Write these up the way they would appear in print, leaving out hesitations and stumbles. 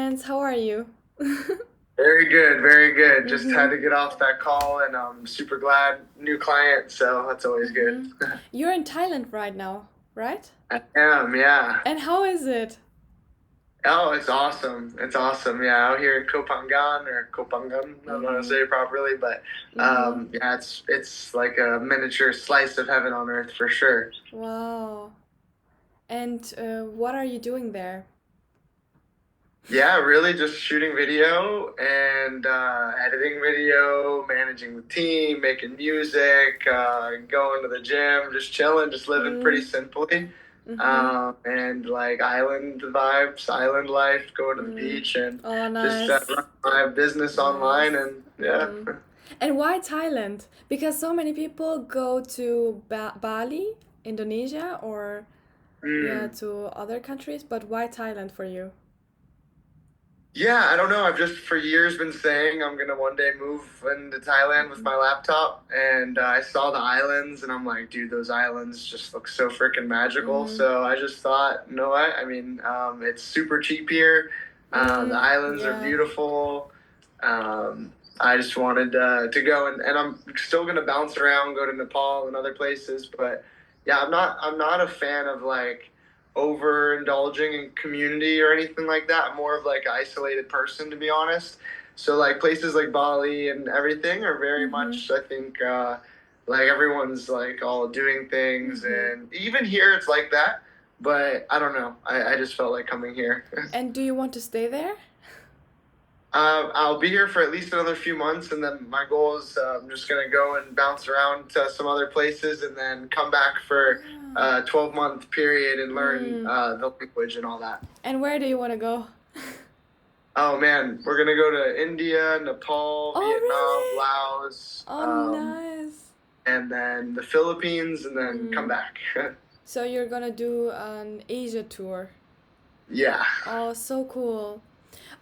friends. How are you? Very good, very good. Just had Mm-hmm. to get off that call and I'm super glad. New client, so that's always good. Mm-hmm. You're in Thailand right now, right? I am, yeah. And how is it? Oh, it's awesome. It's awesome. Yeah, out here in Kopangan or Kopangan, I don't know how to Mm-hmm. say it properly, but Mm-hmm. yeah, it's like a miniature slice of heaven on earth for sure. Wow. And what are you doing there? Yeah, really just shooting video and editing video, managing the team, making music, going to the gym, just chilling, just living pretty Mm. simply. Mm-hmm. And like island vibes, island life, going to the Mm. beach and Oh, just nice. run my business Nice. online and yeah. Mm-hmm. And why Thailand? Because so many people go to Bali, Indonesia, or yeah, Mm. to other countries, but why Thailand for you? Yeah, I don't know. I've just for years been saying I'm gonna one day move into Thailand with my laptop, and I saw the islands, and I'm like, dude, those islands just look so freaking magical. Mm-hmm. So I just thought, you know what? I mean, it's super cheap here. The Mm, islands are yeah. beautiful. I just wanted to go, and I'm still gonna bounce around, go to Nepal and other places, but yeah, I'm not a fan of like overindulging in community or anything like that. I'm more of like an isolated person, to be honest. So like places like Bali and everything are very Mm-hmm. much, I think, like everyone's like all doing things, Mm-hmm. and even here it's like that. But I don't know. I just felt like coming here. And do you want to stay there? I'll be here for at least another few months, and then my goal is I'm just gonna go and bounce around to some other places, and then come back for Ah. a 12-month period and learn Mm. the language and all that. And where do you want to go? Oh man, we're gonna go to India, Nepal, Oh, Vietnam, really? Laos, Oh, nice. and then the Philippines, and then come Mm. back. So you're gonna do an Asia tour. Yeah, Oh, so cool.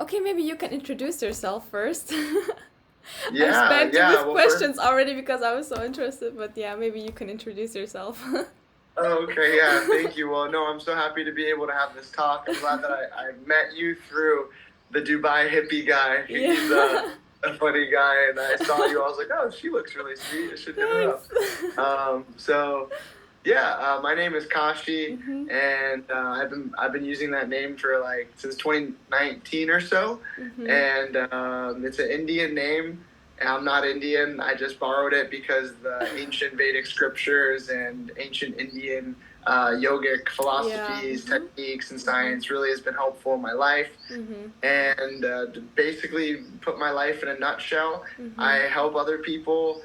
Okay, maybe you can introduce yourself first. I yeah, spammed you yeah. with Well, first, questions already because I was so interested, but yeah, maybe you can introduce yourself. oh, okay, yeah. Thank you. Well, no, I'm so happy to be able to have this talk. I'm glad that I met you through the Dubai hippie guy. He's Yeah. a funny guy, and I saw you. I was like, oh, she looks really sweet. I should hit her up. Thanks. So yeah, my name is Kashi, Mhm. and I've been using that name for like since 2019 or so, Mhm. and it's an Indian name. And I'm not Indian. I just borrowed it because the ancient Vedic scriptures and ancient Indian yogic Yeah. philosophies, Mhm. techniques, and Mhm. science really has been helpful in my life. Mhm. And to basically put my life in a nutshell, I Mhm. help other people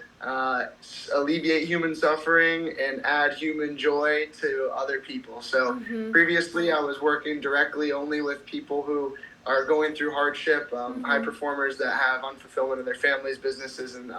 alleviate human suffering and add human joy to other people. So Mhm. previously, I was working directly only with people who are going through hardship, high Mhm. performers that have unfulfillment in their families, businesses, and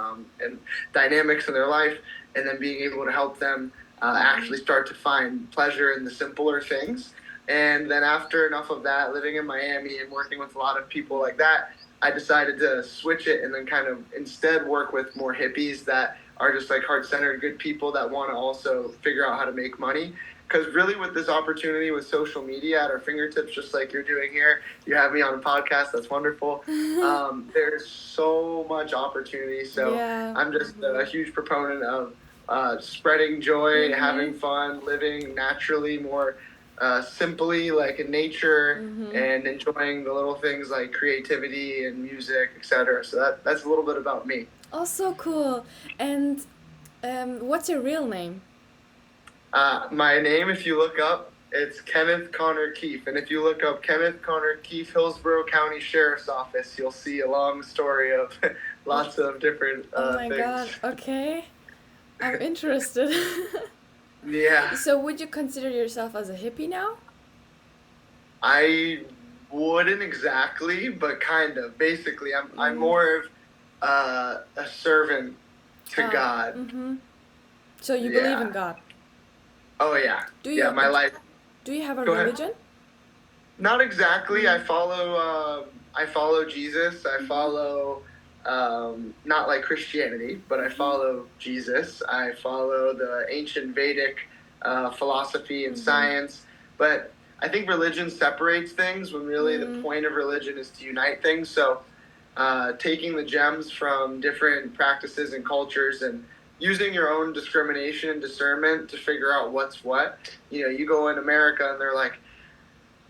dynamics in their life, and then being able to help them Mhm. actually start to find pleasure in the simpler things. And then after enough of that, living in Miami and working with a lot of people like that, I decided to switch it and then kind of instead work with more hippies that are just like heart centered, good people that want to also figure out how to make money. Because really, with this opportunity with social media at our fingertips, just like you're doing here, you have me on a podcast. That's wonderful. There's so much opportunity. So Yeah. I'm just a Mhm. huge proponent of spreading joy, having Mhm. fun, living naturally, more simply like in nature, Mhm. and enjoying the little things like creativity and music, etc. So that's a little bit about me. Oh, so cool. And what's your real name? My name, if you look up, it's Kenneth Connor Keefe, and if you look up Kenneth Connor Keefe, Hillsborough County Sheriff's Office, you'll see a long story of lots of different Oh my things. God. Okay. I'm interested. Yeah, So, would you consider yourself as a hippie now? I wouldn't exactly, but kind of. Basically, I'm Mm. more of a servant to God. Mm-hmm. So you believe in Yeah. God? Oh yeah. Do Yeah. you My life. do you have a Go ahead. religion? Not exactly. Mm. I follow Jesus. I Mm-hmm. follow not like Christianity, but I Mm-hmm. follow Jesus. I follow the ancient Vedic philosophy and Mm-hmm. science. But I think religion separates things when really the point of religion is to unite things. So taking the gems from different practices and cultures and using your own discrimination and discernment to figure out what's what. You know, you go in America and they're like,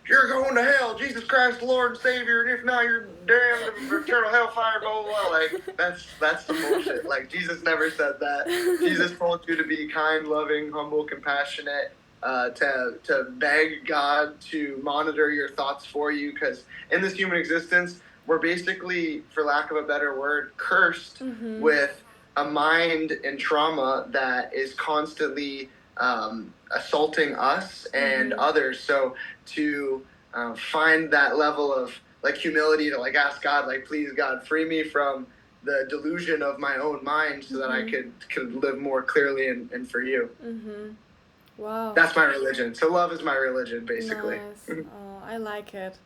you're going to hell, Jesus Christ, Lord and Savior, and if not, you're damned to eternal hellfire, blah, blah, blah. Like, that's some bullshit. Like, Jesus never said that. Jesus told you to be kind, loving, humble, compassionate, to beg God to monitor your thoughts for you, because in this human existence, we're basically, for lack of a better word, cursed with a mind and trauma that is constantly assaulting us and others. So to find that level of like humility to like ask God, like, please God, free me from the delusion of my own mind so that I could live more clearly and for you. Wow. That's my religion. So love is my religion, basically. Nice. Oh, I like it.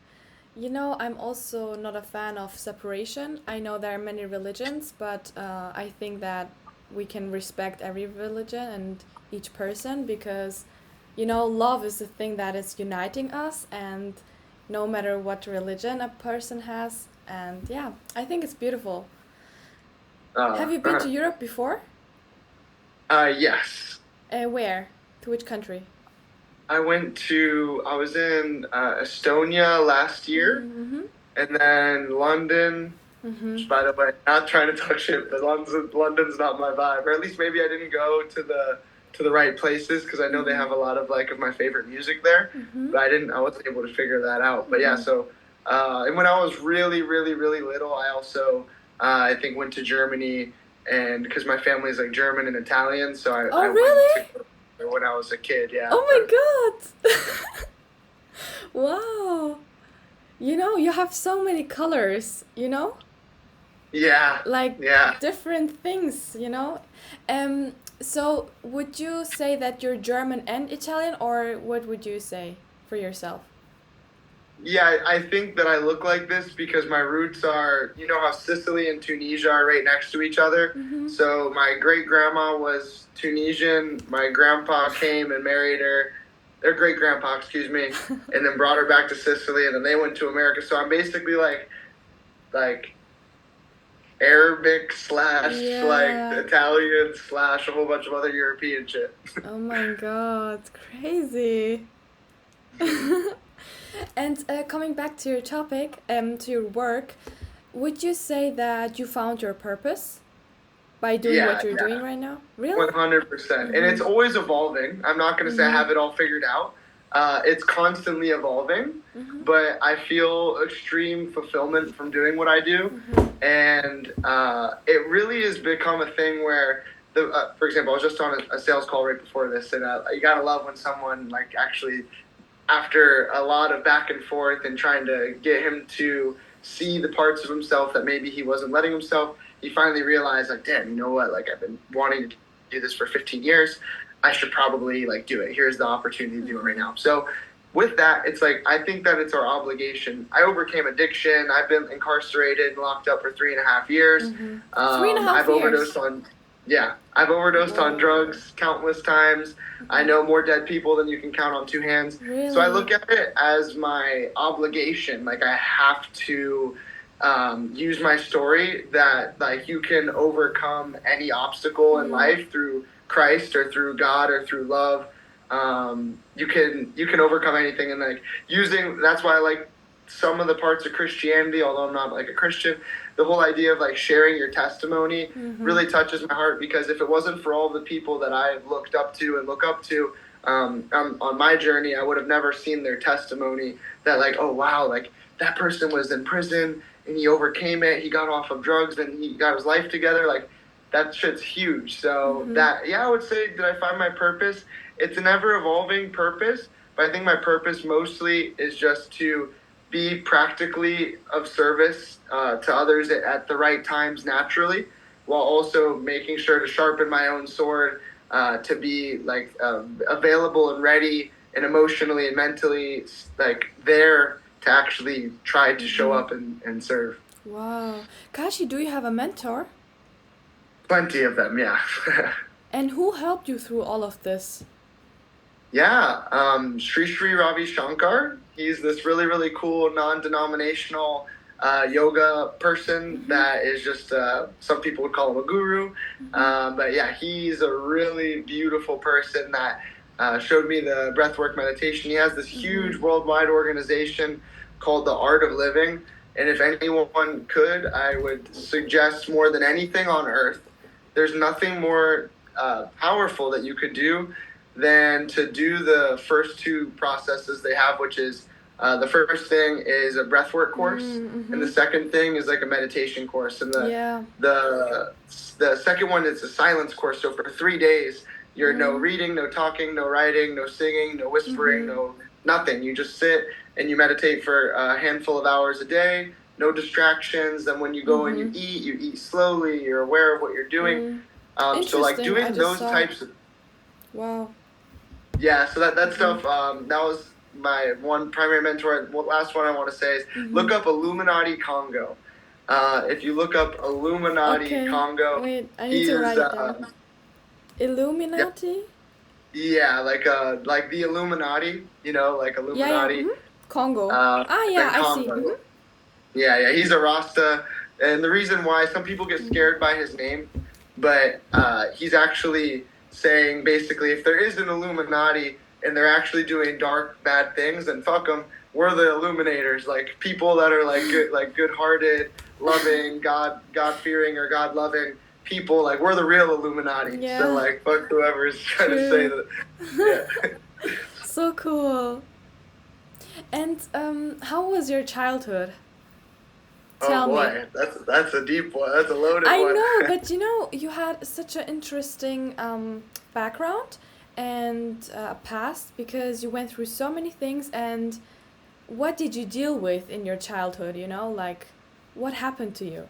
You know, I'm also not a fan of separation. I know there are many religions, but I think that we can respect every religion and each person because, you know, love is the thing that is uniting us, and no matter what religion a person has. And yeah, I think it's beautiful. Have you been to Europe before? Yes. Where? To which country? I was in Estonia last year, and then London. Which, by the way, not trying to talk shit, but London's not my vibe. Or at least maybe I didn't go to the right places because I know they have a lot of like of my favorite music there, but I wasn't able to figure that out. But yeah, so and when I was really, really, really little, I also I think went to Germany, and because my family is like German and Italian, so I really? went to when I was a kid. Yeah. Oh my god! Wow. You know, you have so many colors, you know? Yeah. Like Yeah. different things, you know? So would you say that you're German and Italian, or what would you say for yourself? Yeah, I think that I look like this because my roots are, you know how Sicily and Tunisia are right next to each other? So my great grandma was Tunisian. My grandpa came and married her, their great grandpa, excuse me, and then brought her back to Sicily, and then they went to America. So I'm basically like Arabic slash like Yeah. Italian slash a whole bunch of other European shit. Oh my god, crazy. And coming back to your topic, to your work, would you say that you found your purpose by doing what you're doing right now? Really? 100%. And it's always evolving. I'm not going to say I have it all figured out. It's constantly evolving, but I feel extreme fulfillment from doing what I do. And it really has become a thing where, for example, I was just on a sales call right before this, and you got to love when someone like actually, after a lot of back and forth and trying to get him to see the parts of himself that maybe he wasn't letting himself, he finally realized, like, damn, you know what? Like, I've been wanting to do this for 15 years. I should probably, like, do it. Here's the opportunity to do it right now. So with that, it's like, I think that it's our obligation. I overcame addiction. I've been incarcerated and locked up for 3.5 years. 3.5 I've years? overdosed on... Yeah, I've overdosed on drugs countless times. I know more dead people than you can count on two hands. Really? So I look at it as my obligation. Like, I have to use my story that like you can overcome any obstacle in life through Christ or through God or through love. You can overcome anything, and like that's why I like some of the parts of Christianity, although I'm not like a Christian. The whole idea of like sharing your testimony really touches my heart, because if it wasn't for all the people that I looked up to and look up to on my journey, I would have never seen their testimony that like, oh wow, like that person was in prison and he overcame it. He got off of drugs and he got his life together. Like, that shit's huge. So I would say, did I find my purpose? It's an ever evolving purpose, but I think my purpose mostly is just to be practically of service to others at the right times naturally, while also making sure to sharpen my own sword to be like available and ready and emotionally and mentally like there to actually try to show up and serve. Wow. Kashi, do you have a mentor? Plenty of them, yeah. And who helped you through all of this? Yeah, Sri Sri Ravi Shankar. He's this really, really cool non-denominational yoga person Mm-hmm. that is just, some people would call him a guru. Mm-hmm. But yeah, he's a really beautiful person that showed me the breathwork meditation. He has this Mm-hmm. huge worldwide organization called the Art of Living. And if anyone could, I would suggest more than anything on earth, there's nothing more powerful that you could do than to do the first two processes they have, which is the first thing is a breathwork course, and Mm-hmm. the second thing is like a meditation course, and Yeah. the second one is a silence course. So for 3 days, you're no Mm-hmm. reading, no talking, no writing, no singing, no whispering, Mm-hmm. no nothing. You just sit and you meditate for a handful of hours a day. No distractions. Then when you go and Mm-hmm. you eat slowly. You're aware of what you're doing. Mm. So like Interesting. I doing just those saw. types of Wow. yeah, so that Mm-hmm. stuff that was my one primary mentor. Last one I want to say is Mm-hmm. look up Illuminati Congo. If you look up Illuminati Okay. Congo, Wait, I need he to is write it down. yeah, Illuminati? yeah, like the Illuminati, like Yeah, yeah. Illuminati, Mm-hmm. Congo. Ah, and yeah, then I see. Mm-hmm. Congo. Yeah, yeah, he's a Rasta, and the reason why some people get Mm-hmm. scared by his name, but he's actually saying basically if there is an Illuminati and they're actually doing dark, bad things, then fuck them. We're the Illuminators, like people that are like good-hearted, loving, God fearing or God loving people. Like we're the real Illuminati. So Yeah, like fuck whoever's trying to say true. that. Yeah. So cool. And how was your childhood? Oh Tell me. boy, that's a deep one. That's a loaded I one. know, but you had such an interesting background and past because you went through so many things. And what did you deal with in your childhood? Like what happened to you?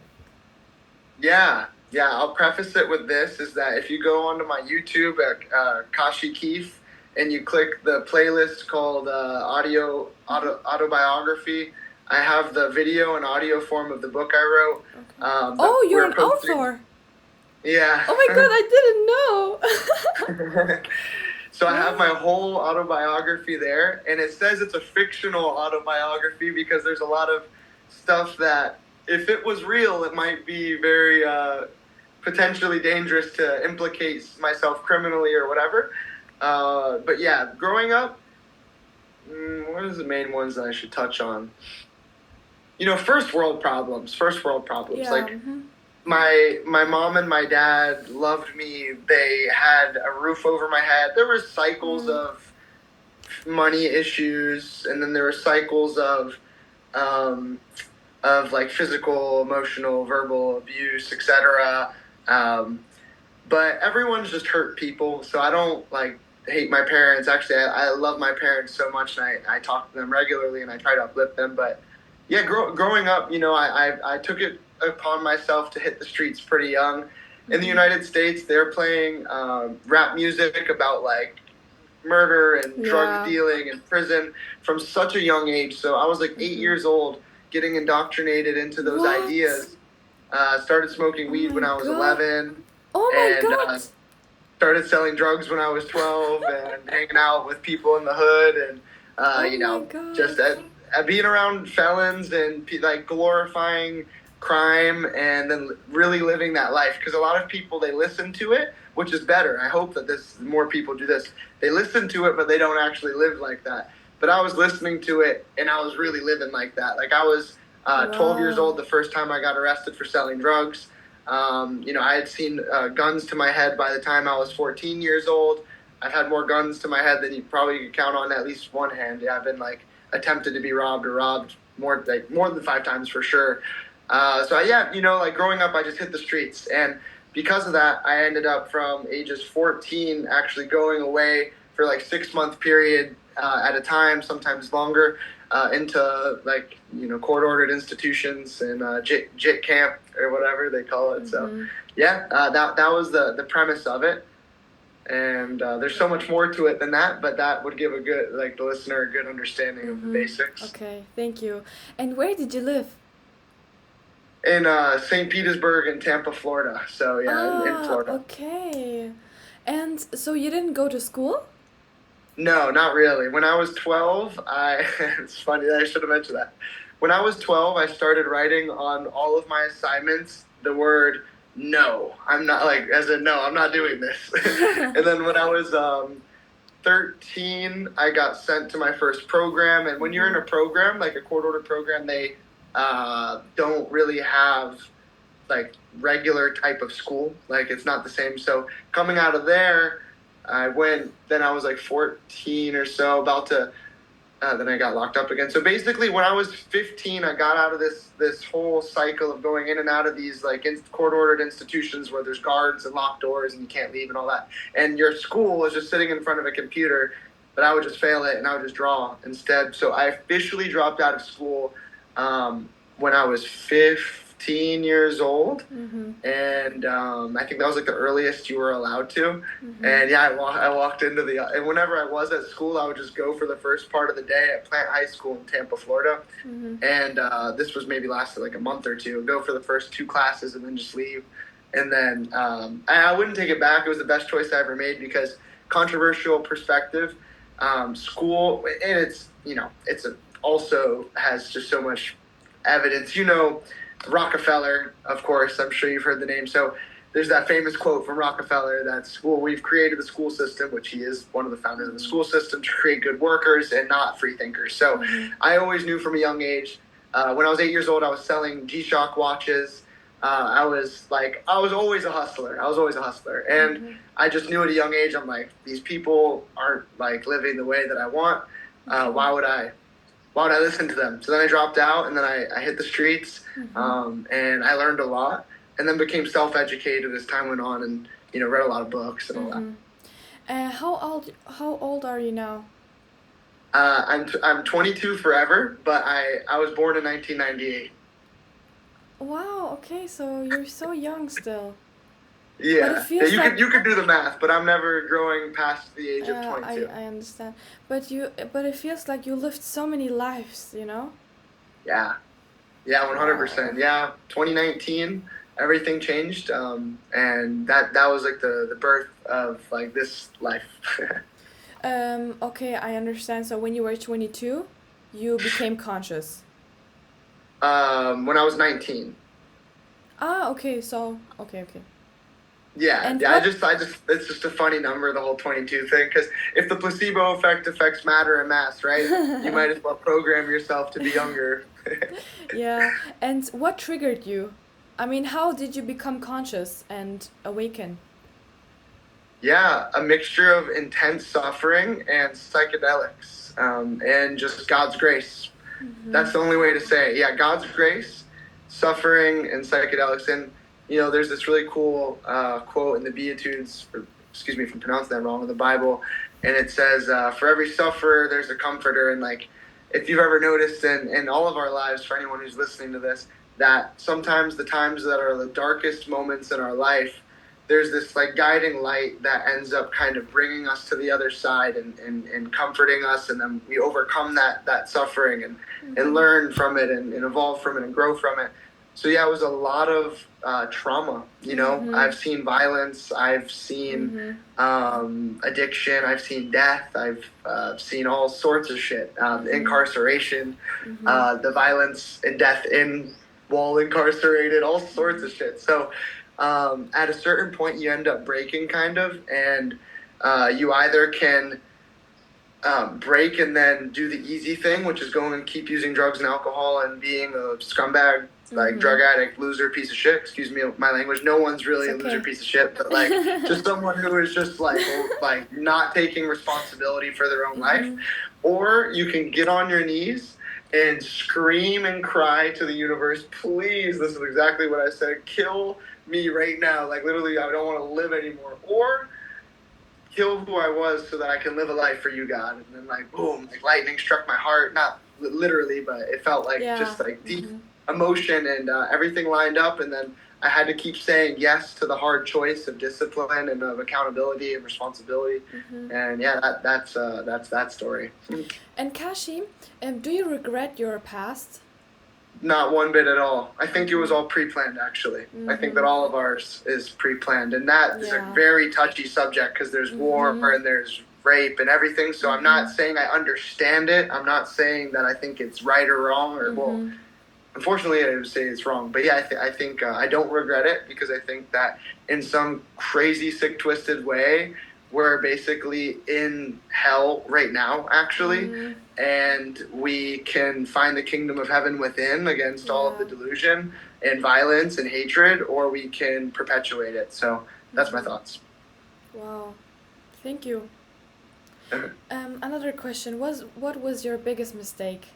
Yeah, yeah. I'll preface it with this: is that if you go onto my YouTube at Kashi Keith and you click the playlist called Mm-hmm. autobiography, I have the video and audio form of the book I wrote Okay. that Oh, you're we're an posting. author. Yeah. Oh my god, I didn't know. So I have my Wow. whole autobiography there, and it says it's a fictional autobiography because there's a lot of stuff that, if it was real, it might be very potentially dangerous to implicate myself criminally or whatever. But yeah, growing up, what are the main ones that I should touch on? First world problems. First world problems. Yeah. Like Mm-hmm. my mom and my dad loved me. They had a roof over my head. There were cycles Mm. of money issues, and then there were cycles um, of like physical, emotional, verbal abuse, etc. Um, but everyone's just hurt people, so I don't like hate my parents. Actually, I love my parents so much, and I talk to them regularly, and I try to uplift them. But yeah, growing up, I took it upon myself to hit the streets pretty young. In the Mm-hmm. United States, they're playing rap music about like murder and drug Yeah. dealing and prison from such a young age. So I was like 8 years Mm-hmm. old, getting indoctrinated into those What? ideas. Started smoking Oh weed when my I was god. 11, Oh my and god. started selling drugs when I was 12, and hanging out with people in the hood, and Oh my god. just being around felons and like glorifying crime, and then really living that life. Because a lot of people, they listen to it, which is better. I hope that this more people do this. They listen to it, but they don't actually live like that. But I was listening to it, and I was really living like that. Like I was 12 years Wow. old the first time I got arrested for selling drugs. I had seen guns to my head by the time I was 14 years old. I've had more guns to my head than you probably could count on at least one hand. Yeah, I've been like attempted to be robbed or robbed more than 5 times for sure. So yeah, like growing up, I just hit the streets, and because of that, I ended up from ages 14 actually going away for like 6 month period at a time, sometimes longer, into like court ordered institutions and JIT camp or whatever they call it. So Mm-hmm. yeah, that was the premise of it, and there's so much more to it than that, but that would give the listener a good understanding of the Mm-hmm. basics. Okay, thank you. And where did you live? In St. Petersburg and Tampa, Florida. So yeah, in Ah, Florida. okay. And so you didn't go to school? No, not really. When I was 12, it's funny, I should have mentioned that. When I was 12, I started writing on all of my assignments the word no. I'm not, like, as in, no, I'm not doing this. And then when I was 13, I got sent to my first program. And when you're in a program, like a court order program, they don't really have like regular type of school. Like it's not the same. So coming out of there, then I was like 14 or so, about to, then I got locked up again. So basically, when I was 15, I got out of this whole cycle of going in and out of these like court ordered institutions where there's guards and locked doors and you can't leave and all that. And your school is just sitting in front of a computer, but I would just fail it and I would just draw instead. So I officially dropped out of school when I was 15 years old. And I think that was like the earliest you were allowed to. And yeah, I walked into and whenever I was at school, I would just go for the first part of the day at Plant High School in Tampa, Florida. And this was maybe lasted like a month or two. Go for the first two classes and then just leave. And then I wouldn't take it back. It was the best choice I ever made because controversial perspective, school, and it's, also has just so much evidence. Rockefeller, of course, I'm sure you've heard the name. So there's that famous quote from Rockefeller that we've created the school system, which he is one of the founders of the school system, to create good workers and not free thinkers. So I always knew from a young age, when I was 8 years old, I was selling G-Shock watches. I was always a hustler. And I just knew at a young age, I'm like, these people aren't like living the way that I want. Why would I listen to them? So then I dropped out, and then I hit the streets, and I learned a lot, and then became self-educated as time went on, and read a lot of books and all that. How old are you now? I'm 22 forever, but I was born in 1998. Wow, okay, so you're so young still. But it Yeah, feels you like could do the math, but I'm never growing past the age of 22. I understand. But it feels like you lived so many lives, you know? Yeah, 100%. Yeah, 2019, everything changed, and that was like the birth of like this life. Okay, I understand. So when you were 22, you became conscious. When I was 19. Ah, okay, so okay. Yeah, And yeah. what It's just a funny number, the whole 22 thing. Because if the placebo effect affects matter and mass, right? You might as well program yourself to be younger. Yeah, and what triggered you? I mean, how did you become conscious and awaken? Yeah, a mixture of intense suffering and psychedelics, and just God's grace. That's the only way to say it. Yeah, God's grace, suffering, and psychedelics. And there's this really cool quote in the Beatitudes. Excuse me if I'm pronouncing that wrong, in the Bible, and it says, "For every sufferer, there's a comforter." And like, if you've ever noticed in all of our lives, for anyone who's listening to this, that sometimes the times that are the darkest moments in our life, there's this like guiding light that ends up kind of bringing us to the other side and comforting us, and then we overcome that suffering and learn from it and evolve from it and grow from it. So yeah, it was a lot of trauma. I've seen violence, I've seen addiction, I've seen death, I've seen all sorts of shit, incarceration, the violence and death while incarcerated, all sorts of shit. So at a certain point, you end up breaking, kind of, and you either can break and then do the easy thing, which is go and keep using drugs and alcohol and being a scumbag, like drug addict, loser, piece of shit. Excuse me, my language. No one's really a loser, piece of shit, but like just someone who is just like not taking responsibility for their own life. Or you can get on your knees and scream and cry to the universe, please, this is exactly what I said, kill me right now. Like literally, I don't want to live anymore. Or kill who I was so that I can live a life for you, God. And then like boom, like lightning struck my heart, not literally, but it felt like just like deep emotion, and everything lined up, and then I had to keep saying yes to the hard choice of discipline and of accountability and responsibility. And yeah, that's that story. And Kashi, do you regret your past? Not one bit at all. I think it was all pre-planned, actually. I think that all of ours is pre-planned. And that is a very touchy subject because there's war and there's rape and everything. So I'm not saying I understand it. I'm not saying that I think it's right or wrong, or well, unfortunately, I would say it's wrong. But yeah, I think I don't regret it, because I think that in some crazy, sick, twisted way, we're basically in hell right now, actually. And we can find the kingdom of heaven within, against all of the delusion and violence and hatred, or we can perpetuate it. So that's my thoughts. Wow, thank you. Another question was, what was your biggest mistake?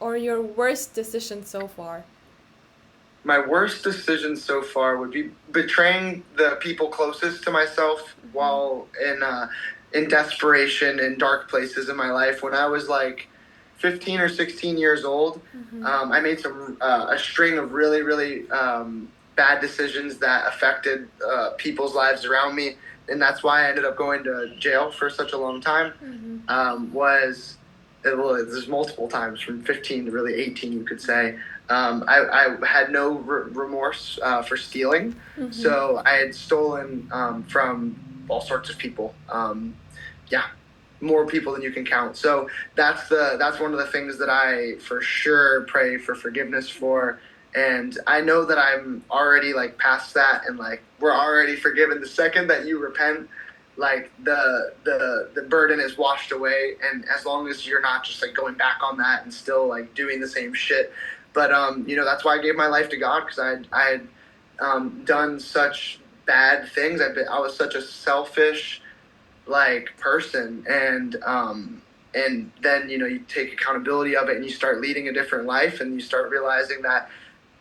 Or your worst decision so far? My worst decision so far would be betraying the people closest to myself while in desperation in dark places in my life. When I was like 15 or 16 years old, I made a string of really, really bad decisions that affected people's lives around me. And that's why I ended up going to jail for such a long time. There's multiple times, from 15 to really 18, you could say. I had no remorse for stealing. So I had stolen from all sorts of people. More people than you can count. So that's one of the things that I for sure pray for forgiveness for. And I know that I'm already like past that, and like we're already forgiven the second that you repent. Like the burden is washed away, and as long as you're not just like going back on that and still like doing the same shit. But that's why I gave my life to God, because I had done such bad things. I was such a selfish like person, and then you take accountability of it, and you start leading a different life, and you start realizing that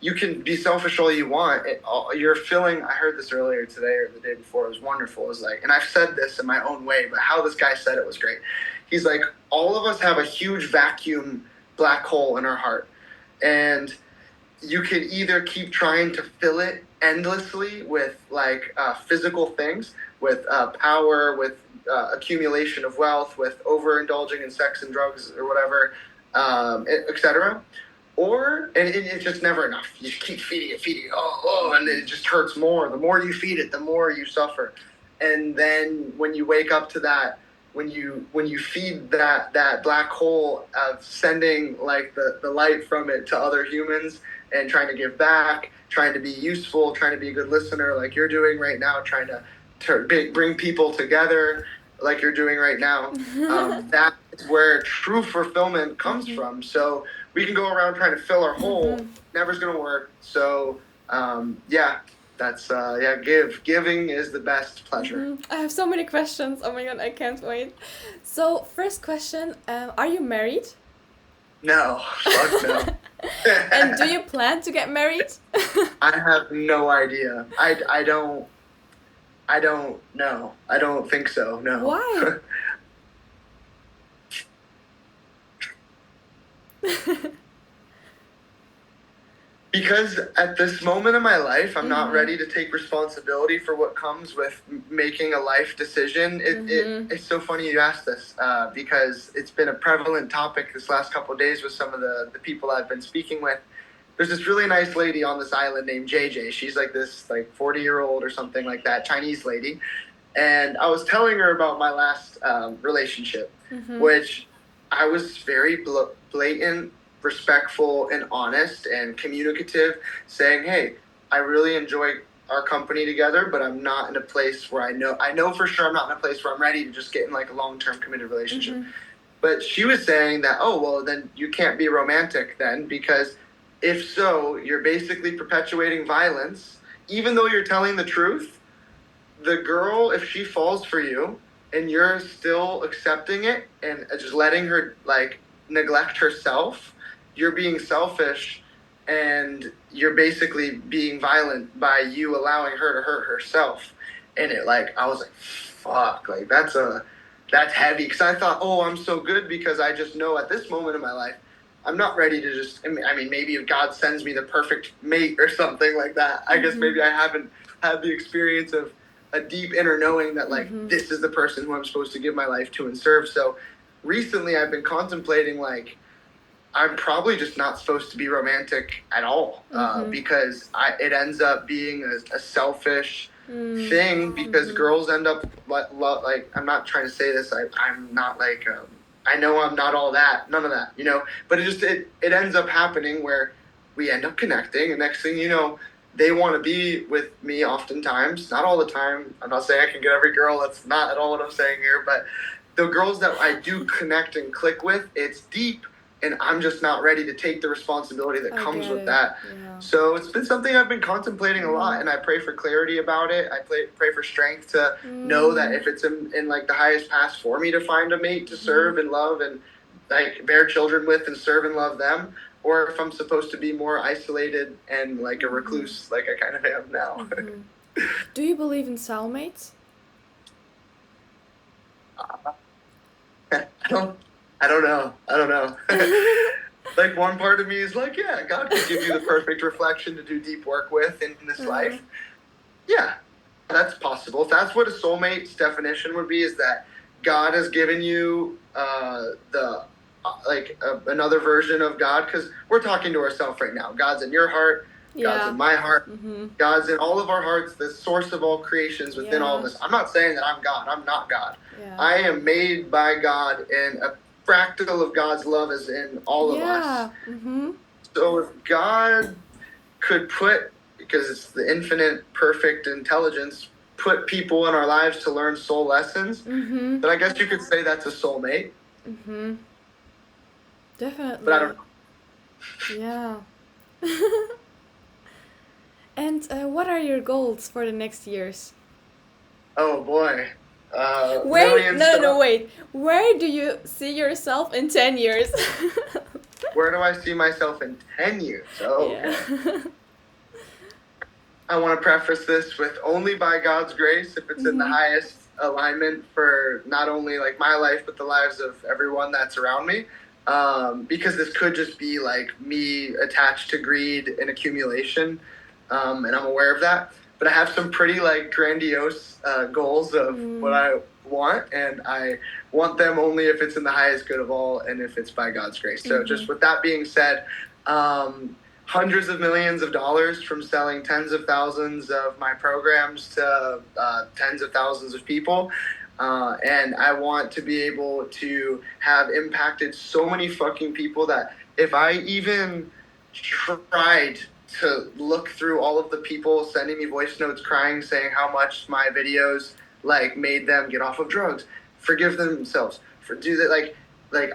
you can be selfish all you want. You're feeling, I heard this earlier today or the day before, it was wonderful. It was like, and I've said this in my own way, but how this guy said it was great. He's like, all of us have a huge vacuum black hole in our heart, and you can either keep trying to fill it endlessly with like physical things, with power, with accumulation of wealth, with overindulging in sex and drugs or whatever, etc. Or, and it's just never enough. You just keep feeding it, and it just hurts more. The more you feed it, the more you suffer. And then when you wake up to that, when you feed that black hole of sending like the light from it to other humans, and trying to give back, trying to be useful, trying to be a good listener like you're doing right now, trying to bring people together like you're doing right now, that's where true fulfillment comes from. So we can go around trying to fill our hole, never's going to work. So that's giving is the best pleasure. I have so many questions. Oh my god, I can't wait. So first question, are you married? No, fuck no. And do you plan to get married? I have no idea. I don't know. I don't think so. No. Why? Because at this moment in my life, I'm not ready to take responsibility for what comes with making a life decision. It's so funny you asked this, because it's been a prevalent topic this last couple of days with some of the people I've been speaking with. There's this really nice lady on this island named JJ. She's like this 40-year-old or something like that, Chinese lady. And I was telling her about my last relationship, which I was very blatant, respectful, and honest and communicative, saying, hey, I really enjoy our company together, but I'm not in a place where I know for sure I'm not in a place where I'm ready to just get in like a long-term committed relationship. But she was saying that, oh, well, then you can't be romantic then, because if so, you're basically perpetuating violence. Even though you're telling the truth, the girl, if she falls for you and you're still accepting it and just letting her like neglect herself, you're being selfish, and you're basically being violent by you allowing her to hurt herself. And I was like, fuck, like that's heavy, because I thought, oh, I'm so good because I just know at this moment in my life I'm not ready to just, I mean, maybe if God sends me the perfect mate or something like that, I guess maybe I haven't had the experience of a deep inner knowing that this is the person who I'm supposed to give my life to and serve. So recently I've been contemplating I'm probably just not supposed to be romantic at all, because it ends up being a selfish thing because Mm-hmm. girls end up like I'm not trying to say this. I'm not like I know I'm not all that, none of that, But it ends up happening where we end up connecting, and next thing you know, they want to be with me. Oftentimes, not all the time. I'm not saying I can get every girl. That's not at all what I'm saying here. But the girls that I do connect and click with, it's deep, and I'm just not ready to take the responsibility that I comes get with it. that. Yeah. So it's been something I've been contemplating a Mm-hmm. lot, and I pray for clarity about it. Pray for strength to know that Mm-hmm. if it's in like the highest path for me to find a mate to Mm-hmm. serve and love and like bear children with and serve and love them, or if I'm supposed to be more isolated and like a Mm-hmm. recluse, like I kind of am now. Mm-hmm. Do you believe in soulmates? I don't, I don't know. I don't know. Like one part of me is like, yeah, God could give you the perfect reflection to do deep work with in this Uh-huh. life. Yeah, that's possible. If that's what a soulmate's definition would be, is that God has given you the another version of God, because we're talking to ourselves right now. God's in your heart. God's Yeah. in my heart. Mm-hmm. God's in all of our hearts, the source of all creations within all of Yeah. us. I'm not saying that I'm God. I'm not God. Yeah. I am made by God, and a fractal of God's love is in all of us. Yeah. Mm-hmm. So if God could put, because it's the infinite perfect intelligence, put people in our lives to learn soul lessons, Mm-hmm. then I guess you could say that's a soulmate. Mm-hmm. But I don't Definitely. know. Yeah. And what are your goals for the next years? Oh boy. Where? Million No, no, no, stuff. wait. Where do you see yourself in 10 years? Where do I see myself in 10 years? Oh, Yeah. okay. I want to preface this with only by God's grace, if it's in the Mm-hmm. highest alignment for not only like my life, but the lives of everyone that's around me. Because this could just be like me attached to greed and accumulation, and I'm aware of that. But I have some pretty like grandiose goals of what Mm. I want, and I want them only if it's in the highest good of all, and if it's by God's grace. So, Mm-hmm. just with that being said, hundreds of millions of dollars from selling tens of thousands of my programs to tens of thousands of people. And I want to be able to have impacted so many fucking people that if I even tried to look through all of the people sending me voice notes crying, saying how much my videos like made them get off of drugs, forgive themselves, for do that, like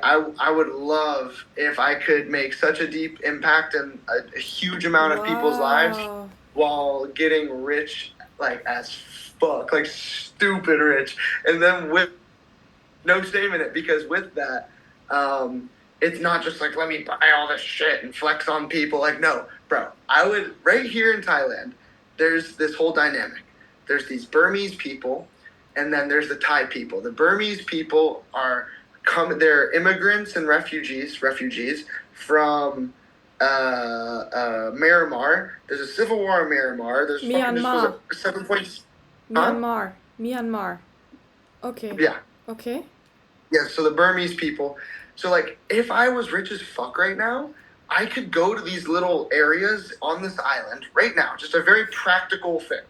I would love if I could make such a deep impact in a huge amount of people's lives Wow. while getting rich like as fuck, like stupid rich, and then with no shame in it, because with that, it's not just like let me buy all this shit and flex on people. Like no, bro, I would right here in Thailand. There's this whole dynamic. There's these Burmese people, and then there's the Thai people. The Burmese people are they're immigrants and refugees from Myanmar. There's a civil war in Myanmar. There's fucking just was Myanmar. it 7 points, huh? Myanmar. Myanmar. Okay. Yeah, Okay. yeah, so the Burmese people. So like if I was rich as fuck right now, I could go to these little areas on this island right now, just a very practical thing.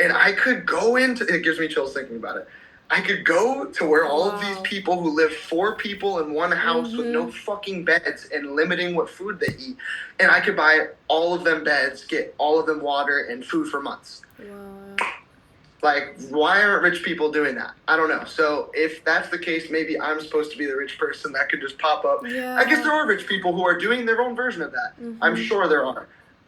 And I could go into it gives me chills thinking about it. I could go to where all of these Wow. people who live four people in one house with Mm-hmm. no fucking beds and limiting what food they eat. And I could buy all of them beds, get all of them water and food for months. Wow. Like, why aren't rich people doing that? I don't know. So if that's the case, maybe I'm supposed to be the rich person that could just pop up. I guess there Yeah. are rich people who are doing their own version of that. I'm Mm-hmm. sure there are.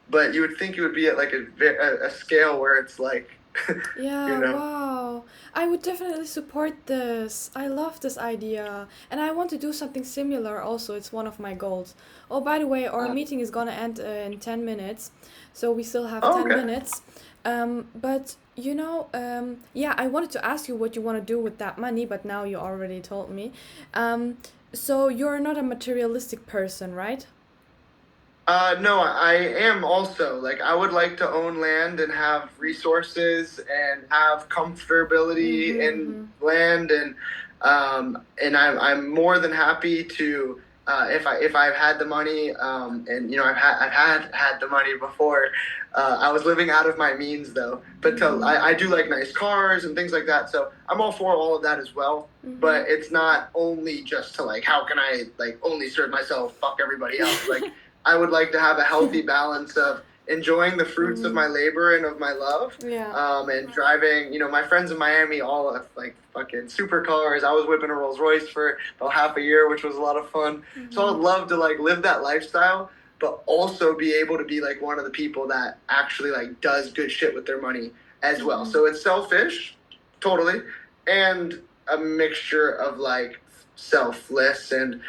But you would think it would be at like a scale where it's like, you Yeah, know. wow. I would definitely support this. I love this idea. And I want to do something similar also. It's one of my goals. Oh, by the way, our meeting is gonna end in 10 minutes. So we still have Oh, 10 okay. minutes. But yeah, I wanted to ask you what you want to do with that money, but now you already told me. Um, so you're not a materialistic person, right? No, I am also like I would like to own land and have resources and have comfortability Mm-hmm, in mm-hmm. land, and I'm more than happy to if I've had the money, and I've had the money before. I was living out of my means though, but I do like nice cars and things like that. So I'm all for all of that as well. But it's not only just to like how can I like only serve myself, fuck everybody else. Like I would like to have a healthy balance of enjoying the fruits of my labor and of my love. Yeah. And driving, my friends in Miami all have like fucking supercars. I was whipping a Rolls Royce for about half a year, which was a lot of fun. So I'd love to like live that lifestyle, but also be able to be like one of the people that actually like does good shit with their money as well. So it's selfish, totally, and a mixture of like selfless. And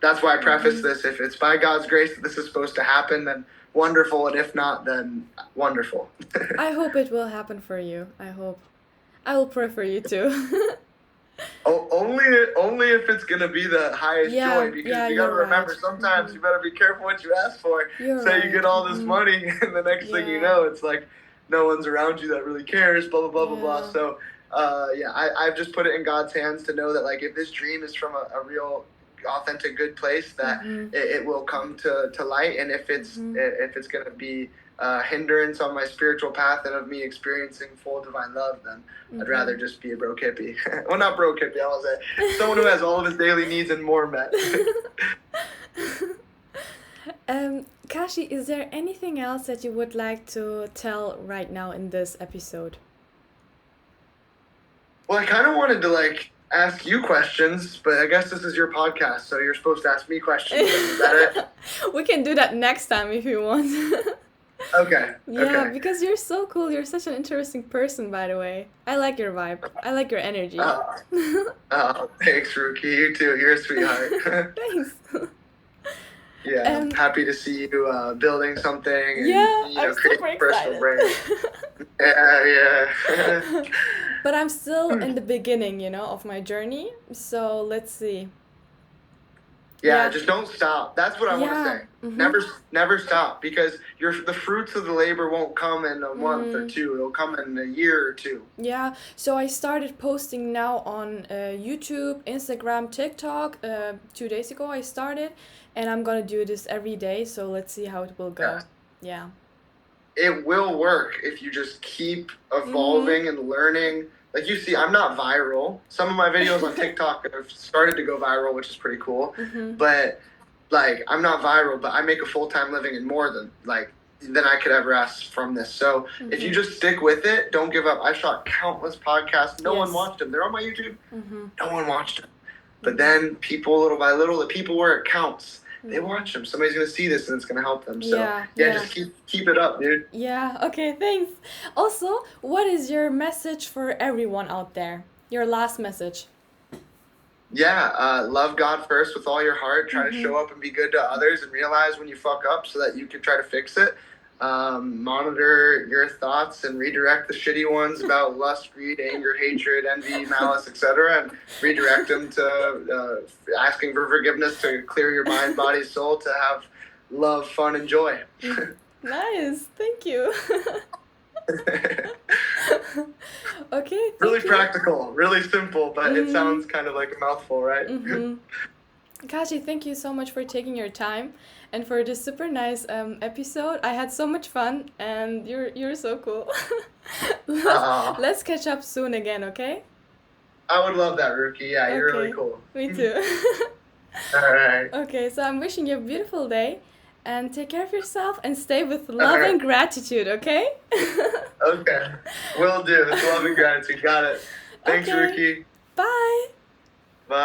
that's why I preface this. If it's by God's grace that this is supposed to happen, then wonderful, and if not, then wonderful. I hope it will happen for you. I hope. I will pray for you too. Only if it's gonna be the highest Yeah, joy, because yeah, you gotta you're remember right. sometimes you better be careful what you ask for. You're Say you get right. all this money, and the next thing you Yeah. know, it's like no one's around you that really cares. Blah blah blah blah blah. Yeah. So, I've just put it in God's hands to know that like if this dream is from a real, authentic, good place, that it will come to light. And if it's gonna be hindrance on my spiritual path and of me experiencing full divine love, then I'd rather just be a broke hippie. Well, not broke hippie, I was someone who has all of his daily needs and more met. Kashi, is there anything else that you would like to tell right now in this episode? Well, I kind of wanted to like ask you questions, but I guess this is your podcast, so you're supposed to ask me questions. Is that it? We can do that next time if you want. Okay. Yeah, Okay. because you're so cool. You're such an interesting person, by the way. I like your vibe. I like your energy. Thanks, Rookie. You too. You're a sweetheart. Thanks. Yeah, I'm happy to see you building something. And, Yeah, I'm super creating personal excited. brand. Yeah. But I'm still in the beginning, of my journey. So let's see. Yeah, just don't stop. That's what I want to say. Never stop, because the fruits of the labor won't come in a month or two. It'll come in a year or two. Yeah, so I started posting now on YouTube, Instagram, TikTok. 2 days ago I started, and I'm gonna do this every day. So let's see how it will go. Yeah. It will work if you just keep evolving and learning. Like you see, I'm not viral. Some of my videos on TikTok have started to go viral, which is pretty cool. But like, I'm not viral, but I make a full-time living and more than I could ever ask from this. So if you just stick with it, don't give up. I shot countless podcasts. No one watched them. They're on my YouTube. No one watched them. But then people, little by little, the people where it counts, they watch them. Somebody's going to see this and it's going to help them. So just keep it up, dude. Yeah, okay, thanks. Also, what is your message for everyone out there? Your last message. Yeah, love God first with all your heart. Try to show up and be good to others, and realize when you fuck up so that you can try to fix it. Monitor your thoughts and redirect the shitty ones about lust, greed, anger, hatred, envy, malice, etc., and redirect them to asking for forgiveness, to clear your mind, body, soul, to have love, fun, and joy. Nice, thank you. Okay, really practical, really simple, but it sounds kind of like a mouthful, right? Kashi, thank you so much for taking your time and for this super nice episode. I had so much fun, and you're so cool. Let's catch up soon again, okay? I would love that, Rookie. Yeah, you're really cool. Me too. All right. Okay, so I'm wishing you a beautiful day, and take care of yourself, and stay with love and gratitude, okay? Okay. Will do. It's love and gratitude. Got it. Thanks, Rookie. Bye.